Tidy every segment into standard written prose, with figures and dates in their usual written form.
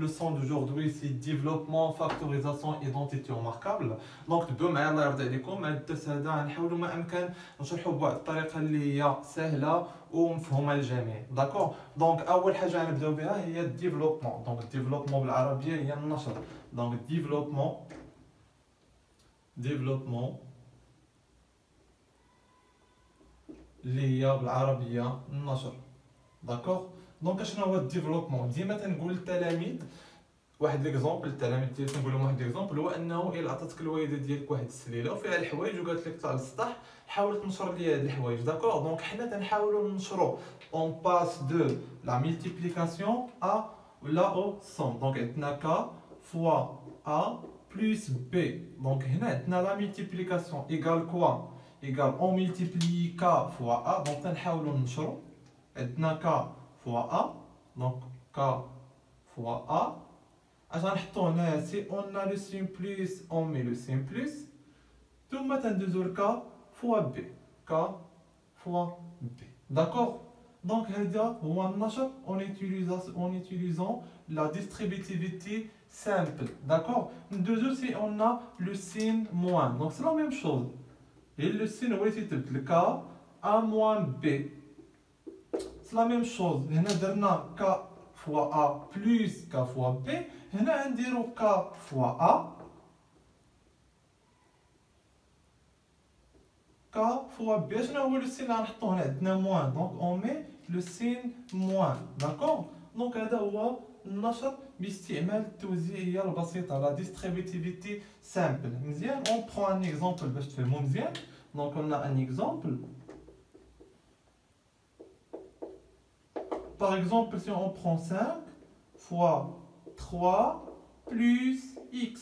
leçon d'aujourd'hui, c'est développement, factorisation, identité remarquable. Donc, تبعوا معايا الله يرضي عليكم. هذا الدرس هذا غنحاولوا ما امكن نشرحوا بواحد الطريقه اللي هي سهله ومفهومه للجميع. داكور. دونك اول حاجه غنبداو بها هي الديفلوبمون. دونك الديفلوبمون بالعربيه هي النشر. دونك ديفلوبمون اللي هي بالعربيه النشر. داكور. دونك اشنو هو الديفلوبمون؟ ديما تنقول للتلاميذ واحد ليكزومبل. التلاميذ ديالي تنقول لهم واحد ليكزومبل، هو انه الا عطاتك الوالده ديالك واحد السليله وفيها الحوايج وقالت لك طلع للسطح حاول تنشر لي هاد الحوايج. داكور. دونك حنا تنحاولوا ننشروا اون باس دو لا ملتيبليكاسيون ا ولا او سوم. دونك عندنا ك فوا ا بلس بي. دونك هنا عندنا لا ملتيبليكاسيون ايكال كوا ايكال اون ملتيبلي ك فوا ا. دونك تنحاولوا ننشروا عندنا ك فوا ا. دونك ك فوا ا اش غنحطو هنايا سي اون ا لو سين بلس اون مي لو سين بلس ثم تندوزو لك فوا بي ك فوا بي. داكور. دونك هذا هو النشر اون utilisant la distributivité simple. داكور. ندوزو سي اون ا لو سين موان. دونك سي لا ميم شوز، غير لو سين هو تيتبدل ك ا موان بي. سي لا ميم شوز. هنا درنا ك فوا ا بلس ك فوا بي. هنا نديرو ك فوا ا ك فوا بي. شنو هو لو سين اللي غنحطو هنا؟ عندنا موان. دونك اون مي لو سين موان. داكور. دونك هذا هو النشر باستعمال التوزيعيه البسيطه لا ديستريبيتيفيتي سامبل. مزيان. اون برون ان اكزومبل باش تفهموا مزيان. دونك on a un exemple. Par exemple, si on prend 5 fois 3 plus x,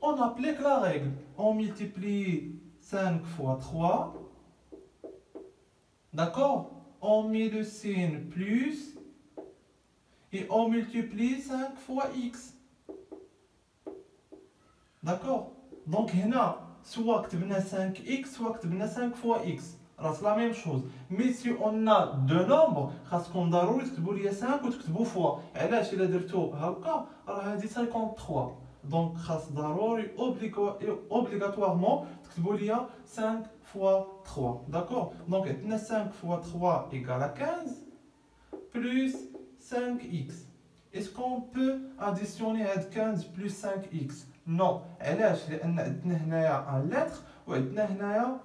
on applique la règle. On multiplie 5 fois 3. D'accord? On met le signe plus et on multiplie 5 fois x. D'accord? Donc, هنا soit كتبنا 5x soit كتبنا 5 fois x. C'est la même chose. Mais si on a deux nombres, خاصكم ضروري تكتبوا لي 5 وتكتبوا فوا. علاش؟ الا درتو هكا راه هادي 53. دونك خاص ضروري obligatoirement تكتبوا لي 5 fois 3. داكور. دونك عندنا 5 fois 3 égale à 15 plus 5x. Est-ce qu'on peut additionner هاد 15 plus 5x? Non. علاش؟ لان عندنا هنايا ان لتر وعندنا هنايا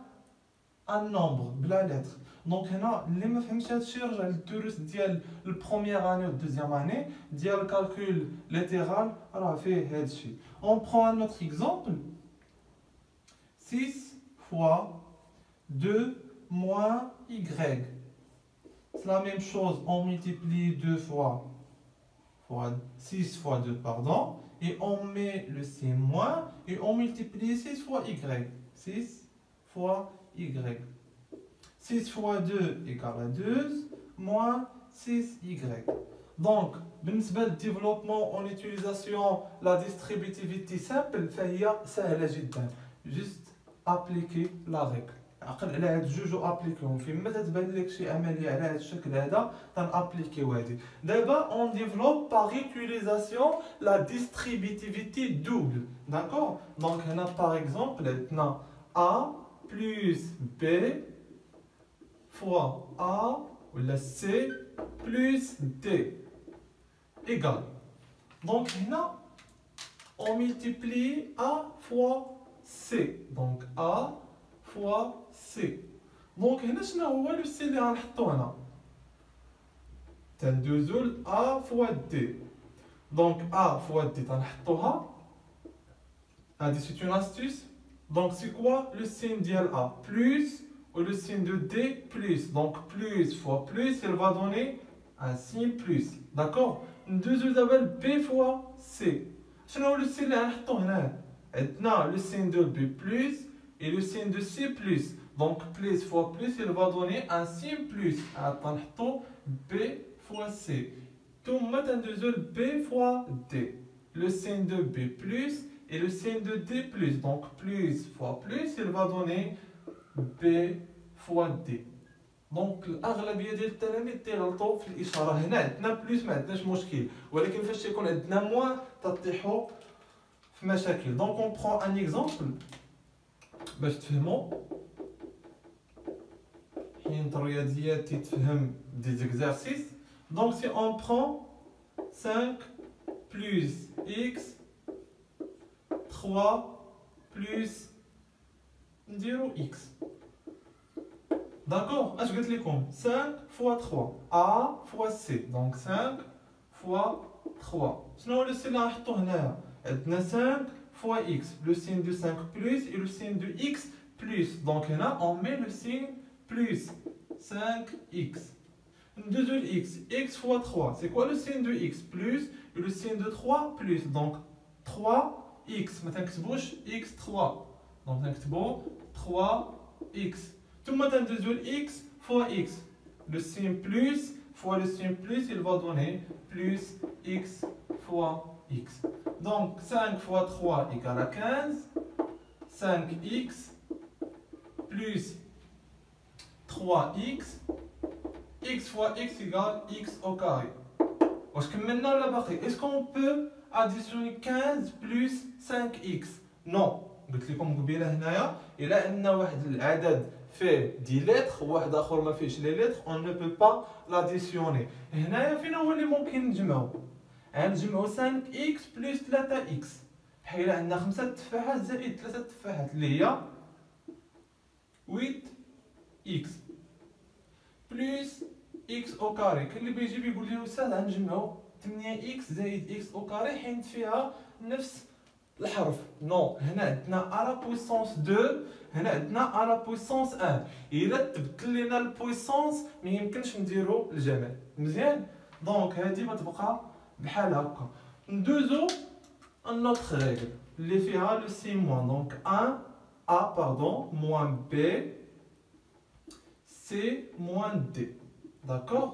ان نومبر بلا لتر. دونك هنا اللي ما فهمش هادشي رجع للدروس ديال البروميير اني و الدوزيام اني ديال الكالكول ليترال راه فيه هادشي. اون برون ان اوتر اكزومبل. 6 fois 2 moins y. C'est la même chose, on multiplie 2 fois 6 fois 2, pardon, et on met le signe moins et on multiplie 6 fois y. 6 fois y. 6 fois 2 égale à 12 moins 6y. Donc, بالنسبة للديفلوبمون en utilisation la distributivité simple فهي سهلة جدا. Juste appliquer la règle. عقل على هاد الجوج وابليكيهم. فيما تتبان لك شي عمليه على هاد الشكل هذا تنابليكيو هادي. دابا on développe par utilisation la distributivité double. D'accord. Donc هنا par exemple عندنا A plus B fois A ولا C plus D égale. Donc هنا on multiplie A fois C. Donc A fois C. Donc هنا شنو هو لو سي اللي غنحطو هنا؟ تندوزو ل A fois D. Donc A fois D تنحطوها. هادي سي une astuce. Donc c'est quoi le signe ديال A? Plus ou le signe de D plus. Donc plus fois plus, elle va donner un signe plus. D'accord? ندوزو دابا ل B fois C. شنو هو لو سي اللي غنحطو هنا؟ عندنا le signe de B plus et le signe de C plus. Donc plus fois plus, il va donner un signe plus. Attends, B fois C. Tout le monde B fois D. Le signe de B plus et le signe de D plus. Donc plus fois plus, il va donner B fois D. دونك الاغلبيه ديال التلاميذ تيغلطوا في الاشاره. هنا عندنا بلوس ما عندناش مشكل، ولكن فاش تيكون عندنا موان تطيحوا في مشاكل. دونك اون برون ان اكزومبل باش تفهموا، حين الرياضيات تتفهم دي زيكزارسيس. دونك سي اون برون 5 plus x 3 plus نديرو x. D'accord, اش قلت لكم 5 fois 3 a fois c. donc 5 fois 3. شنو هو لو سين اللي غنحطو هنايا؟ عندنا 5 fois x, le signe de 5 plus et le signe de x plus. donc هنا on met le signe plus 5x. ندوزو ل x, x fois 3. c'est quoi le signe de x plus et le signe de 3 plus. donc 3x. ما تنكتبوش x3. donc نكتبو 3x. ثم تندوزو ل x fois x. le signe plus fois le signe plus, il va donner plus x fois x. donc 5 fois 3 égale à 15. 5x plus 3x. x fois x égale x au carré. واش كملنا ولا باقي؟ est-ce qu'on peut additionner 15 plus 5x? non. قلت لكم قبيله هنايا الا عندنا واحد العدد فيه دي لتر وواحد اخر ما فيهش لي لتر on ne peut pas l'additionner. هنايا فين هو اللي ممكن نجمعو؟ غنجمعو 5x plus 3x. بحال عندنا 5 تفاحات زائد 3 تفاحات اللي هي 8x plus x au carré. كاين اللي بيجي بيقول لي استاذ غنجمعو 8x زائد x au carré حيت فيها نفس الحرف. نو. هنا عندنا ا لا بويسونس 2، هنا عندنا ا لا بويسونس 1. الا تبدل لينا البويسونس ما يمكنش نديرو الجمع. مزيان. دونك هادي غتبقى بحال هكا. ندوزو ان اوتر ريغل اللي فيها لو سي موان. دونك 1 ا باردون موان b c موان d. داكور.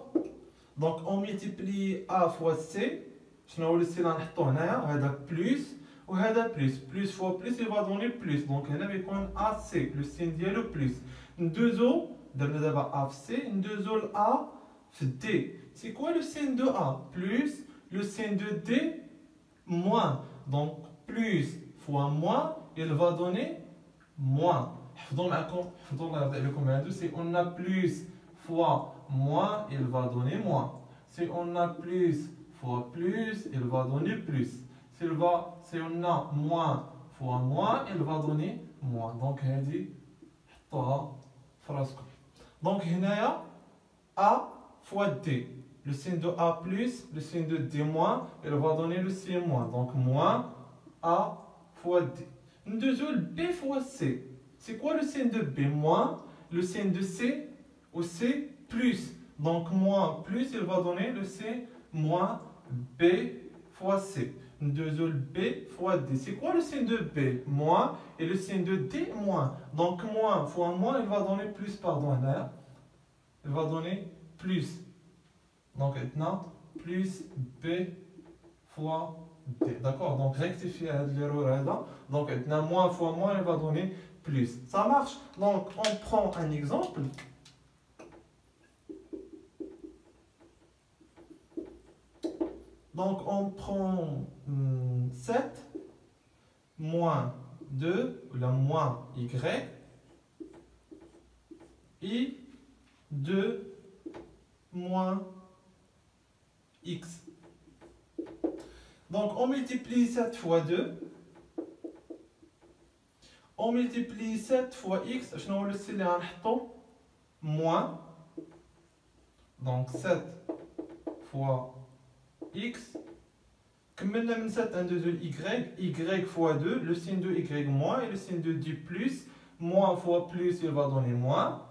دونك اون ملتيبلي ا فوا سي. شنو هو لو سي اللي غنحطو هنايا؟ هذا بلس وهذا بلس. بلس فوا بلس يبقى دوني بلس. دونك هنا بيكون ا سي لو سين ديالو بلس. ندوزو درنا دابا ا في سي، ندوزو ل ا في دي. سي كوا لو سين دو ا؟ بلس لو سين دو دي موان. دونك بلس فوا موان il va donner moins. حفظوا معكم، حفظوا الله يرضي عليكم هادو. سي اون ا بلس فوا moins il va donner moins. si on a plus fois plus, il va donner plus. Si on a moins fois moins, il va donner moins. donc هذه حطوها في راسكم. donc هنايا a fois d. le signe de a plus, le signe de d moins, il va donner le signe moins. donc moins a fois d. ندوزو ل b fois c. c'est quoi le signe de b? moins le signe de c ou c plus. donc moins plus, il va donner le c moins b fois c. ندوزو ل b fois d. c'est quoi le signe de b? moins et le signe de d moins. donc moins fois moins, il va donner plus, pardon هنايا. il va donner plus. donc maintenant plus b fois d. d'accord. donc rectifier هاد l'erreur هذا. donc maintenant moins fois moins, il va donner plus. ça marche. donc on prend un exemple. donc on prend 7 moins 2, ou la moins y, et 2 moins x. donc on multiplie 7 fois 2. on multiplie 7 fois x. شنو هو السي اللي غنحطو؟ moins. donc 7 fois x. كملنا من 7 ندوزو ل y. y fois 2, le signe de y moins et le signe de d plus. moins fois plus, il va donner moins.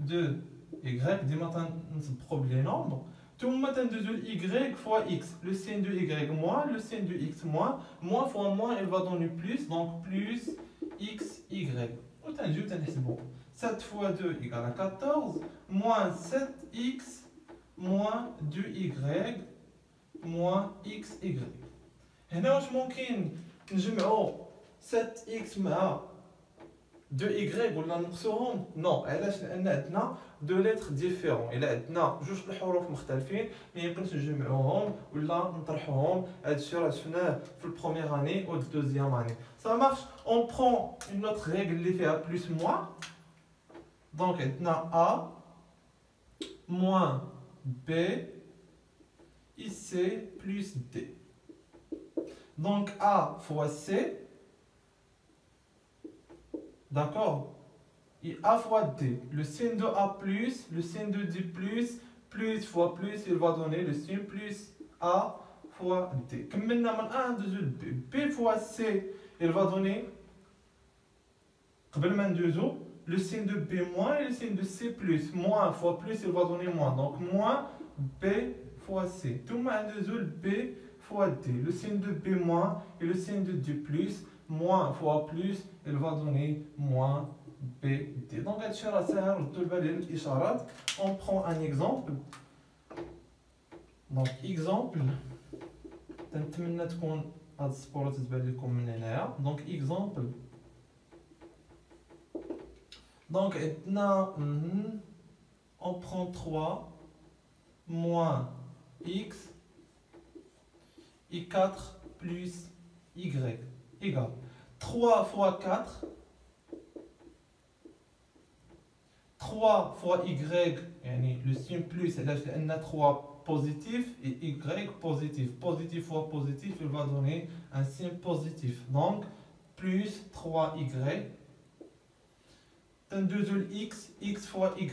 2y. ديما تنصبحو بلي نومبر. ثم تندوزو ل y fois x. le signe de y moins, le signe de x moins. moins fois moins, il va donner plus. donc plus xy. و تنجيو تنحسبو. 7 fois 2 égale à 14. moins 7x moins 2y moins xy. هنا واش ممكن نجمعو 7x مع 2y ولا نقصوهم نو علاش لان عندنا دو لتر ديفيرون الا عندنا جوج الحروف مختلفين ما يمكنش نجمعوهم ولا نطرحوهم هادشي راه شفناه في البروميير اني او دوزيام اني ça marche on prend une autre règle اللي فيها plus moins donc عندنا a moins b ic plus d donc a fois c. D'accord? Et A fois D. Le signe de A plus, le signe de D plus fois plus, il va donner le signe plus A fois D. Comme maintenant, 1, 2, B. B fois C, il va donner, le signe de B moins et le signe de C plus. Moins fois plus, il va donner moins. Donc, moins B fois C. Tout le monde B fois D. Le signe de B moins et le signe de D plus. Moins fois plus, il va donner moins BD. Donc, on prend un exemple. Donc, exemple. Donc, exemple. Donc, on prend 3 moins x et 4 plus y. Égal 3 fois 4, 3 fois y, le signe plus, là on a 3 positif et y positif. Positif fois positif, il va donner un signe positif. Donc, plus 3y. Deux x fois y,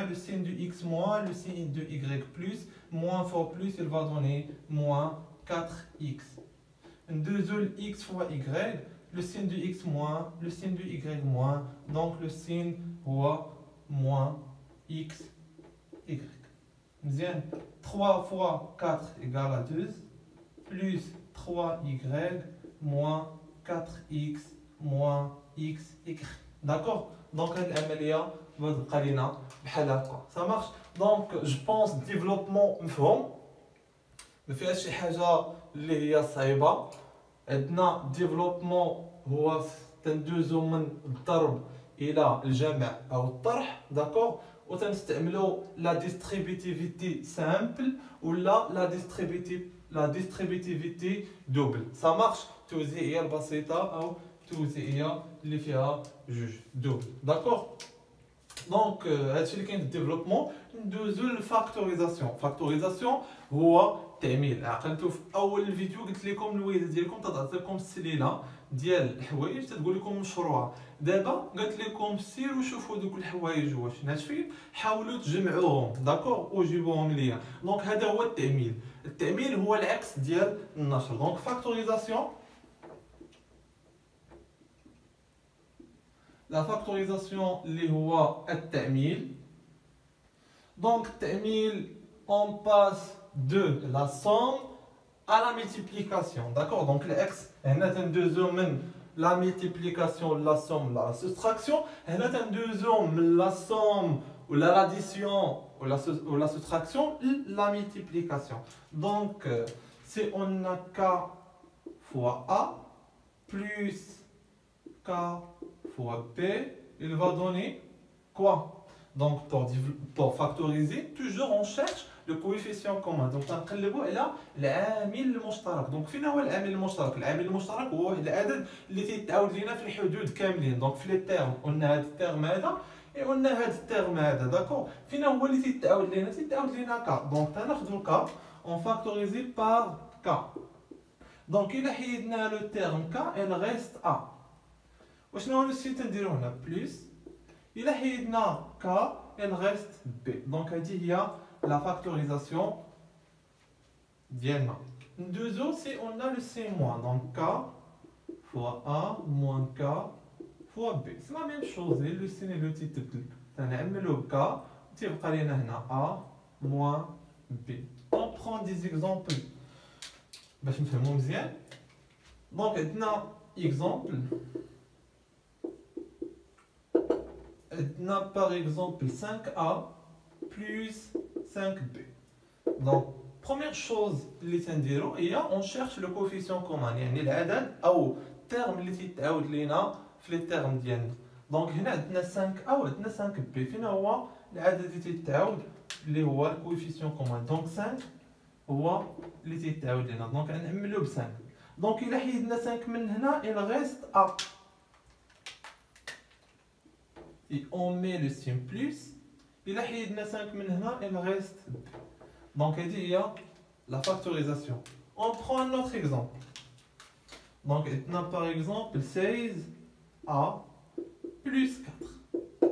le signe de x moins, le signe de y plus, moins fois plus, il va donner moins 4x. 2x fois y, le signe de x moins, le signe de y moins, donc le signe moins x, y. 3 fois 4 égale à 12, plus 3y moins 4x moins x, y. D'accord? Donc, ça marche. Donc, je pense développement مفهوم. ما فيهاش شي حاجه اللي هي صعيبه. عندنا ديفلوبمون هو تندوزو من الضرب الى الجمع او الطرح داكور وتنستعملوا لا ديستريبيتيفيتي سامبل ولا لا ديستريبيتيفيتي دوبل سا مارش توزيعيه البسيطه او توزيعيه اللي فيها جوج دوبل داكور دونك هادشي اللي كاين في الديفلوبمون ندوزو للفاكتوريزاسيون فاكتوريزاسيون هو التعميل عقلتو في اول الفيديو قلت لكم الويده ديالكم تعطيكم السليله ديال الحوايج تقول لكم مشروع دابا قلت لكم سيروا شوفوا دوك الحوايج واش ناشفين حاولوا تجمعوهم داكور وجيبوهم ليا دونك هذا هو التعميل التعميل هو العكس ديال النشر دونك فاكتوريزاسيون لا فاكتوريزاسيون اللي هو التعميل دونك التعميل on passe de la somme à la multiplication. D'accord? Donc, l'ex, on a un deuxième la multiplication, la somme, la soustraction. On a un deuxième la somme ou l'addition ou la soustraction, la multiplication. Donc, si on a K fois A plus K fois B, il va donner quoi? Donc, pour factoriser, toujours on cherche le coefficient commun. Donc, تنقلبوا على العامل المشترك. Donc, فين هو العامل المشترك؟ العامل المشترك هو واحد العدد اللي تيتعاود لينا في الحدود كاملين. Donc, في لي تيرم قلنا هذا الترم هذا وقلنا هذا الترم هذا، داكور؟ فين هو اللي تيتعاود لينا؟ تيتعاود لينا ك. Donc, تناخذوا ك on factorise par k. Donc, إلا حيدنا لو تيرم ك il reste a. وشنو هو الشيء تنديرو هنا؟ بلس. إلا حيدنا k il reste b. Donc, هذه هي la factorisation d'Ienma. Deuxièmement, si on a le C-, donc K fois A moins K fois B. C'est la même chose, le signe et le titre. On a le K, A moins B. On prend des exemples. Je me fais mon bien. Donc, maintenant, exemple. Maintenant, par exemple, 5A plus 5b. Donc, première chose اللي تنديرو هي on cherche le coefficient commun يعني العدد او الترم اللي تيتعاود لينا في لي تيرم ديالنا. دونك هنا عندنا 5A وعندنا 5B. فين هو العدد اللي تيتعاود اللي هو الكويفيسيون كومان؟ دونك 5 هو اللي تيتعاود لينا، دونك غنعملو ب 5. دونك الا حيدنا 5 من هنا il reste A et on met le signe plus. الا حيدنا 5 من هنا il reste B. دونك هذه هي la factorisation. On prend un autre exemple. Donc عندنا par exemple 16A plus 4.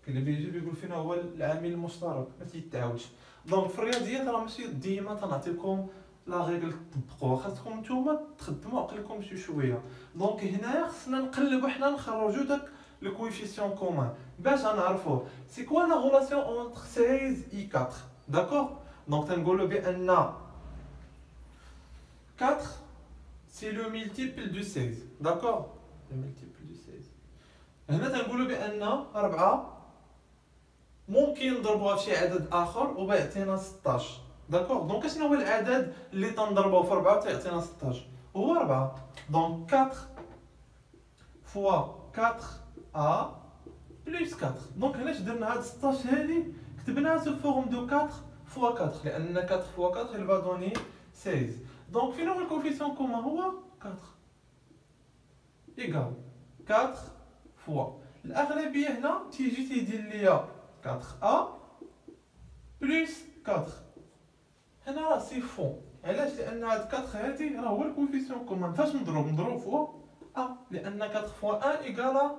اللي بيجي بيقول فينا هو العامل المشترك ما تيتعاودش. دونك في الرياضيات راه ماشي ديما تنعطيكم لا ريغل تطبقوها، خاصكم نتوما تخدموا عقلكم شي شويه. دونك هنايا خصنا نقلبوا حنا نخرجوا داك لو كويفيسيون كومان باش نعرفوه. سي كوا لا غولاسيون اونتر 16 اي 4؟ داكور. دونك تنقولوا بان 4 سي لو ملتيبل دو 16. داكور، لو ملتيبل دو 16. هنا تنقولوا بان 4 ممكن نضربوها في شي عدد اخر وبيعطينا 16. داكور. دونك شنو هو العدد اللي تنضربوه في 4 وتيعطينا 16؟ هو 4. دونك 4 فوا 4A بلس 4. دونك علاش درنا هاد 16 هادي كتبناها سو فورم دو 4 فوا 4 لان 4 فوا 4 il va donner 16. دونك فين هو الكوفيسيون كومان؟ هو 4 ايكال 4 فوا الاغلبيه هنا تيجي تيدير ليا 4A بلس 4. هنا راه سي فون. علاش؟ لان هاد 4 هادي راه هو الكوفيسيون كومان. فاش نضرب فوا A لان 4 فوا 1 ايكال 4.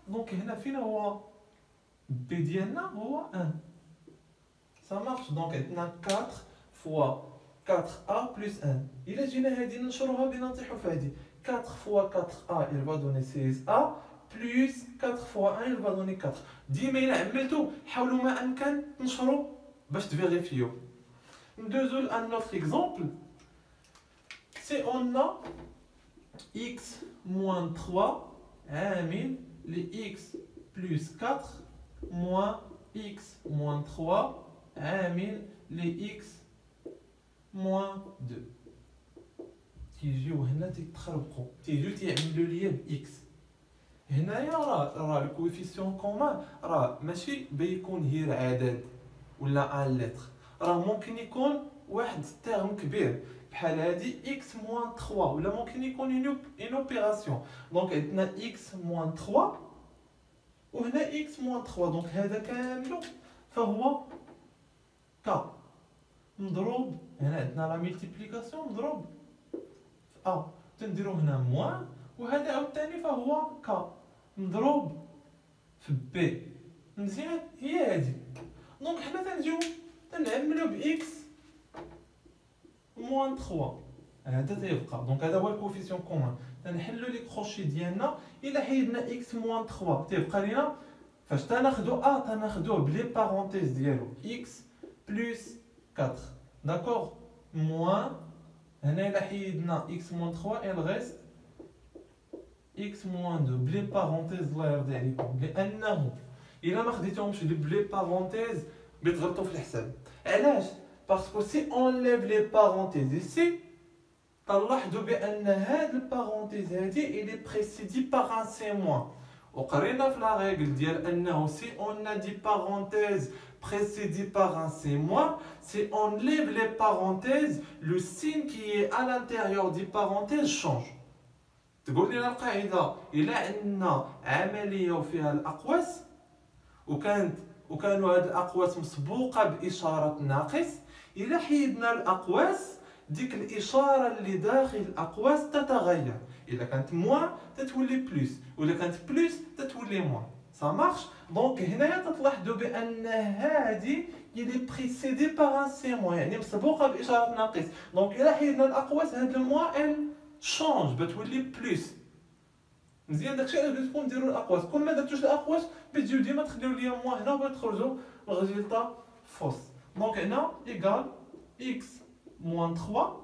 دونك هنا فين هو بي ديالنا؟ هو 1. سا مارش. دونك عندنا 4 فوا 4A بلس 1. الا جينا هادي ننشروها بينا نطيحو في هادي 4 فوا 4A il va donner 16A بلس 4 فوا 1 il va donner 4. ديما الا عملتو حاولوا ما امكن تنشروا باش تفيريفيو. ندوزو لان نوتر اكزومبل. سي اون ا x moins 3 عامل ل x plus 4 moins x moins 3 عامل ل x moins 2. تيجيو هنا تيتخربقوا، تيجيو تيعملوا ليا ب x. هنايا راه الكويفيسيون كومان راه ماشي بيكون غير عدد ولا ان لتر، راه ممكن يكون واحد تيرم كبير بحال هادي x moins 3 ولا ممكن يكون اون اوبيراسيون. دونك عندنا x moins 3 وهنا x moins 3. دونك هذا كامل فهو ك مضروب هنا عندنا لا ملتيبليكاسيون مضروب في ا. تنديرو هنا موان وهذا عاوتاني فهو ك مضروب في بي. مزيان هي هادي. دونك حنا تنجيو تنعملو ب x moins 3. هذا تيبقى. دونك هذا هو الكوفيسيون كومان. تنحلو لي كروشي ديالنا. الا حيدنا x moins 3 تيبقى لينا فاش تناخدو ا تناخدوه بلي بارونتيز ديالو x بلس 4. داكور. موان هنا الا حيدنا x moins 3 il reste x moins 2 بلي بارونتيز. الله يرضي عليكم لانه الا ما خديتوهمش بلي بارونتيز بتغلطوا في الحساب. علاش؟ باسكو سي اونليف لي بارونتيز ايسي تلاحظوا بان هاد البارونتيز هادي الي بريسيدي باغ ان سي موان. وقرينا في لا ريغل ديال انه سي اون ا دي بارونتيز précédé par un c'est moi, si on lève les parenthèses, le signe qui est à l'intérieur des parenthèses change. تقول لنا القاعده الا عندنا عمليه وفيها الاقواس وكانوا هاد الاقواس مسبوقه باشاره ناقص، الا حيدنا الاقواس ديك الاشاره اللي داخل الاقواس تتغير. الا كانت موان تتولي بلس ولا كانت بلس تتولي موان. Ça marche. Donc هنايا تلاحظوا بان هذه اللي بريسيدي باغ ان سي موان يعني مسبوقه باشاره ناقص. دونك الا حيدنا الاقواس هاد الموان ان شونج بتولي بلس. مزيان داكشي علاش قلت لكم ديروا الاقواس. كل ما درتوش الاقواس بتجيو ديما تخليو ليا موان هنا وبتخرجوا الريزلتا فوس. دونك هنا ايكال x moins 3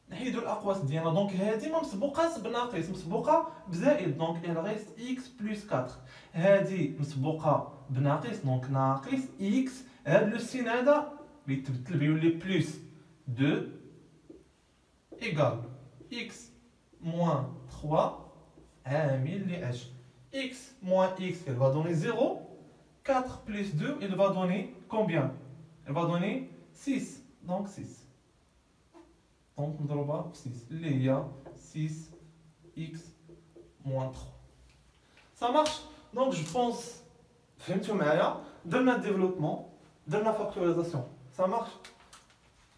نحيدو الاقواس ديالنا. دونك هادي ما مسبوقاش بناقص مسبوقه بزائد. دونك il reste x plus 4. هادي مسبوقه بناقص دونك ناقص x. هاد لو سين هذا بيتبدل بيولي بلس 2 ايكال x moins 3 عامل ل h. X moins x, elle va donner 0. 4 plus 2, il va donner combien? Elle va donner 6. Donc 6. Donc نضربها في 6 اللي هي 6x moins 3. Ça marche? Donc je pense, فهمتوا معايا؟ درنا développement, درنا factorisation. Ça marche?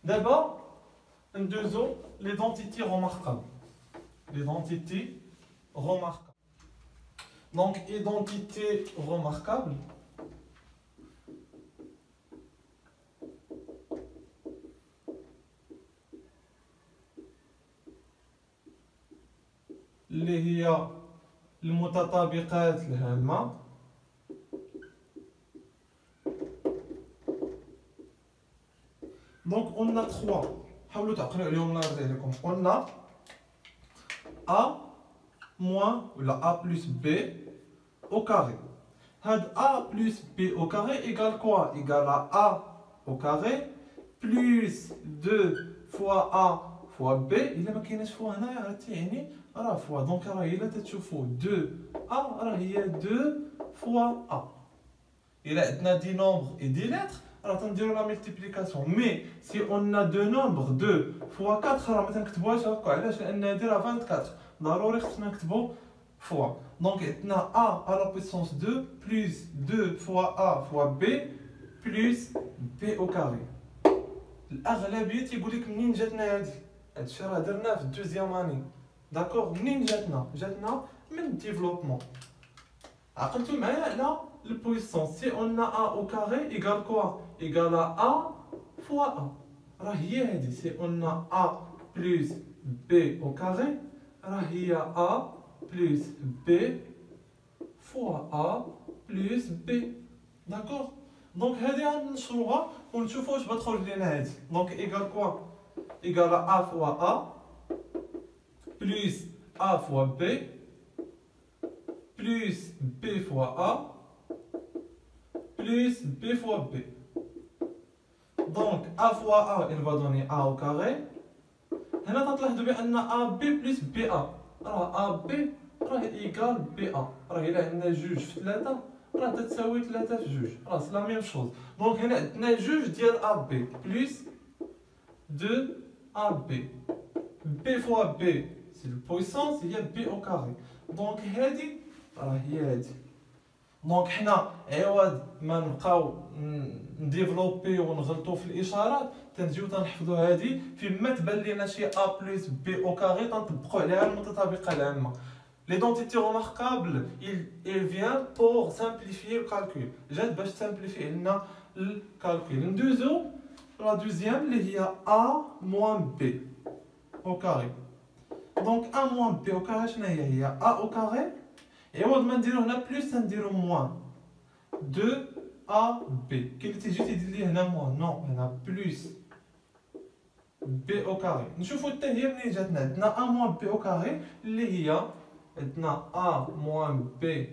D'abord, ندوزو l'identité remarquable. L'identité remarquable. Donc identité remarquable. اللي هي المتطابقات الهامة. دونك قلنا 3 حاولوا تعقلوا عليهم الله يرضي عليكم. قلنا a moins ولا a plus b au carré. هاد a plus b au carré égale quoi? Égale à a au carré plus 2 fois a fois b. إلا ما كايناش فوا هنايا راه تيعني راه فوا. دونك راه إلا تتشوفوا 2 a راه هي 2 fois a. إلا عندنا دي نومبر et des lettres راه تنديرو لا ملتيبليكاسيون. مي سي اون ا دو نومبر 2 فوا 4 راه ما تنكتبوهاش هكا. علاش؟ لان هادي راه 24 ضروري خصنا نكتبو فوا. دونك عندنا a à la puissance 2 plus 2 fois a fois b plus b au carré. الاغلبيه تيقول لك منين جاتنا هادي؟ هادشي راه درناه في الدوزيام اني. داكوغ؟ منين جاتنا؟ جاتنا من الديفلوبمون. عقلتوا معايا على البويسونس. سي اون ا او كاري ايغال كوا؟ ايغال ا فوا ا. راه هي هادي. سي اون ا بلس بي او كاري راه هي ا بلس بي فوا ا بلس بي. داكوغ؟ دونك هادي غنشروها ونشوفوا واش غتخرج لينا هادي. دونك ايغال كوا؟ ايغال ا فوا ا بلس ا فوا بي plus b fois a plus b fois b. Donc a fois a, il va donner a au carré. هنا تلاحظوا بأن a b plus b a. راه a b راه égal b a. راه إلا عندنا جوج في 3 راه تتساوي 3 في جوج. راه سي لا ميم شوز. دونك هنا عندنا جوج ديال a b plus 2 a b. b fois b c'est le puissance هي b au carré. دونك هادي راه هي هادي. دونك حنا عوض ما نبقاو نديفلوبي ونغلطو في الاشارات تنجيو تنحفظو هادي فين ما تبان لينا شي ا بلس بي او كاري تنطبقو عليها المتطابقه العامه. ليدونتيتي روماركابل il vient pour simplifier le calcul. جات باش تسامبليفي لنا الكالكول. ندوزو لا دوزيام اللي هي ا موان بي او كاري. دونك ا موان بي او كاري شنو هي؟ هي ا او كاري عوض ما نديرو هنا بلس تنديرو موان 2 ا بي. كاين اللي تيجي تيدير لي هنا موان. نو هنا بلس بي او كاري. نشوفو حتى هي منين جاتنا. عندنا ا موان بي او كاري اللي هي عندنا ا موان بي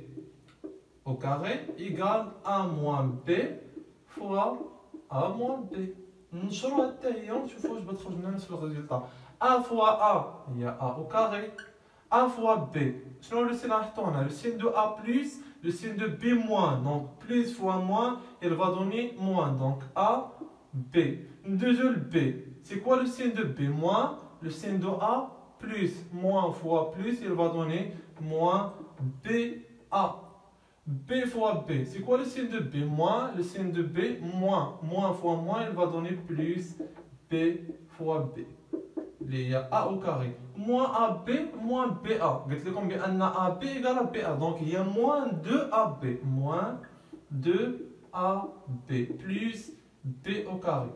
او كاري ايكال ا موان بي فوا ا موان بي. نشروها حتى هي ونشوفو واش بتخرج لنا نفس الريزلطا. ا فوا ا هي ا او كاري. A fois B. Sinon, le signe on a le signe de A plus, le signe de B moins. Donc, plus fois moins, il va donner moins. Donc, A, B. Deuxième B. C'est quoi le signe de B moins? Le signe de A plus, moins fois plus, il va donner moins B, A. B fois B. C'est quoi le signe de B moins? Le signe de B moins. Moins fois moins, il va donner plus B fois B. اللي هي a au carré moins ab moins ba. قلت لكم بان ab égale à ba. donc il y a moins 2ab moins 2ab plus b au carré.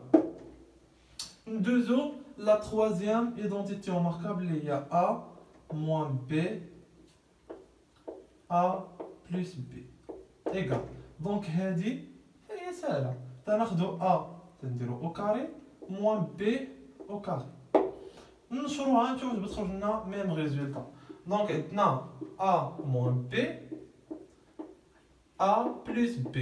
Deuxième, la troisième identité remarquable, il y a a moins b a plus b égale. donc هذه هي سهله. تناخذوا a تنديروا au carré moins b au carré. نشروها نشوف واش بتخرج لنا ميم ريزولطا. دونك عندنا a موان b a بلس b.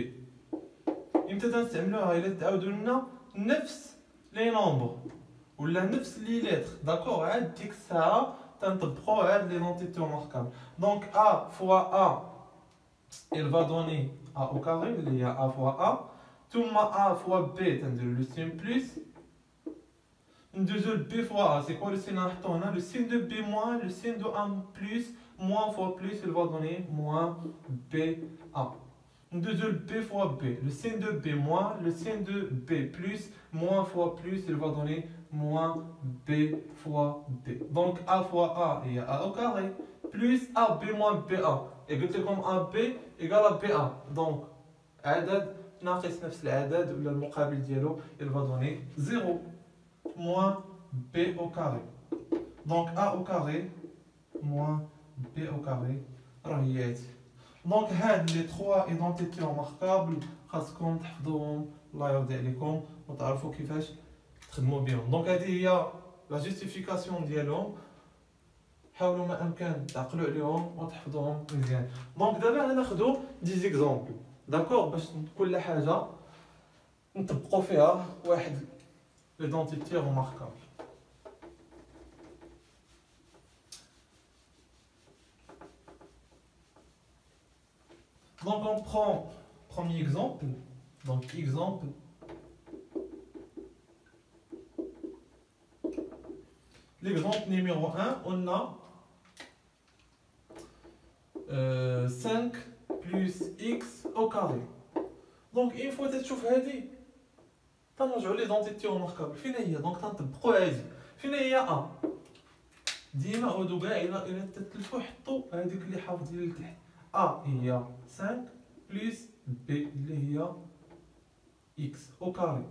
امتى تنستعملوها؟ الا تعاودوا لنا نفس لي نومبر ولا نفس لي لتر. داكوغ عاد ديك الساعه تنطبقوا هاد l'identité remarquable. Donc A fois A, il va donner A au carré, il y a A fois A. ثم A fois B, تنديروا le signe plus. ندوزو B fois A, c'est quoi le signe نحطو هنا? Le signe de B moins, le signe de A plus, moins fois plus, il va donner moins BA. ندوزو B fois B, le signe de B moins, le signe de B plus, moins fois plus, il va donner moins B fois B. Donc A fois A, il y a A au carré, plus AB moins BA. Et قلت لكم AB égale à BA. Donc عدد ناقص نفس العدد ولا المقابل ديالو il va donner 0 moins B au carré. Donc A au carré moins B au carré راه هي هادي. دونك هاد لي 3 ايدونتيتي ريماركابل خاصكم تحفظوهم الله يرضي عليكم وتعرفوا كيفاش تخدموا بهم. دونك هذه هي لا جوستيفيكاسيون ديالهم، حاولوا ما امكن تعقلوا عليهم وتحفظوهم مزيان. دونك دابا غناخذوا دي زيكزامبل داكور باش كل حاجه نطبقوا فيها واحد ليدونتيتي ريماركابل. Donc on prend premier exemple. Donc exemple. L'exemple numéro 1, on a 5 plus x au carré. Donc une fois تشوف هذه تنرجعوا ليدونتيتي ريماركابل. فين هي؟ دونك تنطبقوا هذه. فين هي A؟ ديما عودوا كاع الى تتلفوا حطوا هذيك اللي حافظين لتحت. A هي 5 plus B اللي هي x au carré.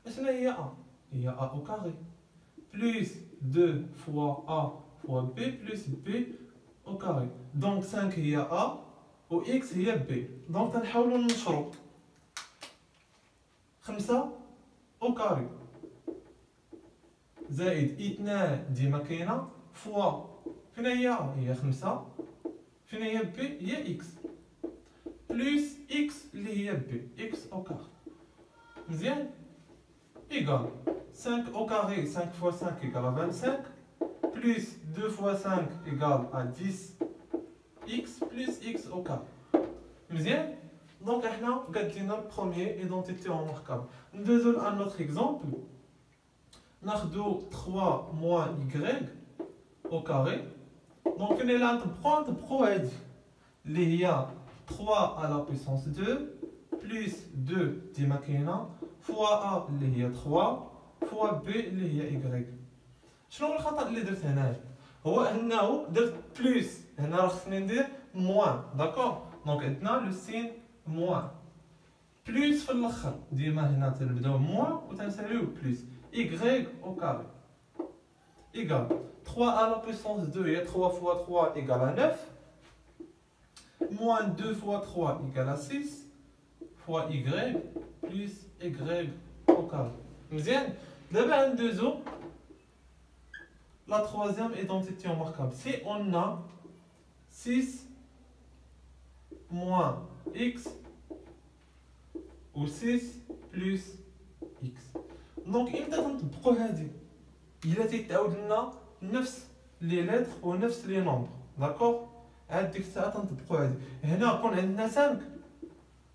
اشنا هي A؟ هي A au carré plus 2 fois A fois B plus B au carré. Donc 5 هي A و x هي B. donc تنحاولوا ننشروا 5 au carré زائد 2 ديما كاينه فوا فين هي A؟ هي 5 فين هي B؟ هي x بلس x اللي هي B x au carré. مزيان égal 5 au carré 5 fois 5 égale à 25 plus 2 fois 5 égale à 10 x plus x au carré. مزيان donc احنا قدينا البروميير ايدونتيتي ريماركابل. ندوزو لان اوتر اكزومبل ناخدو 3 moins y au carré. donc كنا لا نطبقو هادي اللي هي 3 à la puissance 2 plus 2 ديما كاينه fois a اللي هي 3 fois b اللي هي y. شنو هو الخطا اللي درت هنايا؟ هو انه درت بلس هنا راه خصني ندير موان داكور. دونك عندنا لو سين موان بلس في الاخر ديما هنا تنبداو موان وتنساليو بلس y au carré égal 3 à la puissance 2 هي 3 fois 3 égale à 9 moins 2 fois 3 égale à 6 fois y plus y au carré. مزيان دابا ندوزو la troisième identité remarquable. Si on a 6 moins x ou 6 plus x. Donc امتى تنطبقوا هذه؟ الا تيتعاود لنا نفس لي لتر ونفس لي نومبر داكور. عاد ديك الساعه تنطبقوا هذه. هنا كون عندنا 5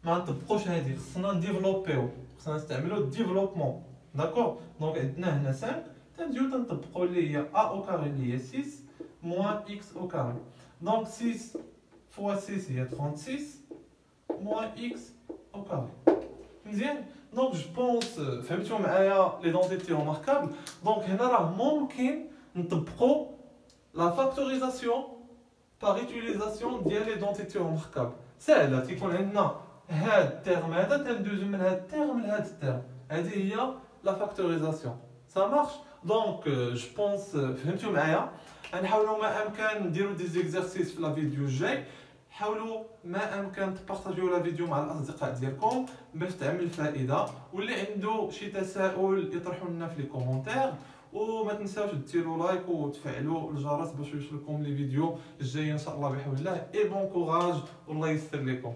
ما نطبقوش هذه، خصنا نديفلوبيو، خصنا نستعملو الديفلوبمون داكور. دونك عندنا هنا 5 تنجيو تنطبقوا اللي هي a au carré اللي هي 6 moins x au carré. donc 6 fois 6 هي 36 moins x au carré. مزيان دونك جو بونس فهمتوا معايا ليدونتيتي ريماركابل. دونك هنا راه ممكن نطبقوا لا فاكتوريزاسيون باغ يوتيليزاسيون ديال ليدونتيتي ريماركابل. ساهله تيكون عندنا هاد التيرم هذا تندوزو من هاد التيرم لهاد التيرم، هذه هي لا فاكتوريزاسيون. سا مارش. دونك جو بونس فهمتوا معايا. غنحاولوا ما امكن نديروا دي زيكزارسيس في لا فيديو الجاي. حاولوا ما امكن تبارطاجيو لا فيديو مع الاصدقاء ديالكم باش تعمل فائده، واللي عنده شي تساؤل يطرحوا لنا في لي كومونتير، وما تنساوش ديروا لايك وتفعلوا الجرس باش يوصلكم لي فيديو الجايه ان شاء الله بحول الله. اي بون كوراج والله يسر لكم.